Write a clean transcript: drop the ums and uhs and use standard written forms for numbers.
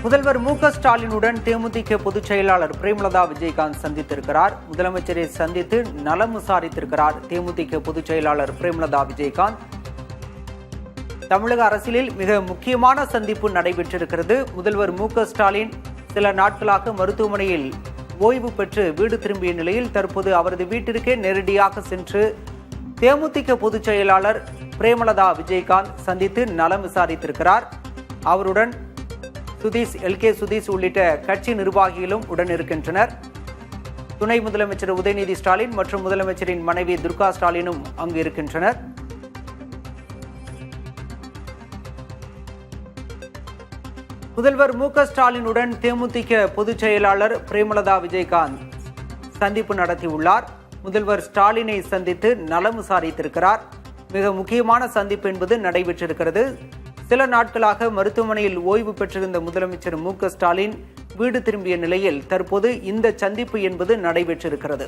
முதல்வர் மு.க.ஸ்டாலினுடன் தேமுதிக பொதுச் செயலாளர் பிரேமலதா விஜயகாந்த் சந்தித்திருக்கிறார். முதலமைச்சரை சந்தித்து நலம் விசாரித்திருக்கிறார் தேமுதிக பொதுச் செயலாளர் பிரேமலதா விஜயகாந்த். தமிழக அரசியலில் மிக முக்கியமான சந்திப்பு நடைபெற்றிருக்கிறது. முதல்வர் மு.க.ஸ்டாலின் சில நாட்களாக மருத்துவமனையில் ஓய்வு பெற்று வீடு திரும்பிய நிலையில் தற்போது அவரது வீட்டிற்கே நேரடியாக சென்று தேமுதிக பொதுச் செயலாளர் பிரேமலதா விஜயகாந்த் சந்தித்து நலம் விசாரித்திருக்கிறார். அவருடன் சுதீஷ் உள்ளிட்ட கட்சி நிர்வாகிகளும் உடன் இருக்கின்றனர். துணை முதலமைச்சர் உதயநிதி ஸ்டாலின் மற்றும் முதலமைச்சரின் மனைவி துர்கா ஸ்டாலினும் அங்கு இருக்கின்றனர். முதல்வர் மு.க.ஸ்டாலினுடன் தேமுதிக பொதுச் செயலாளர் பிரேமலதா விஜயகாந்த் சந்திப்பு நடத்தியுள்ளார். முதல்வர் ஸ்டாலினை சந்தித்து நலம் விசாரித்திருக்கிறார். மிக முக்கியமான சந்திப்பு என்பது நடைபெற்றிருக்கிறது. சில நாட்களாக மருத்துவமனையில் ஓய்வு பெற்றிருந்த முதலமைச்சர் மு.க.ஸ்டாலின் வீடு திரும்பிய நிலையில் தற்போது இந்த சந்திப்பு என்பது நடைபெற்றிருக்கிறது.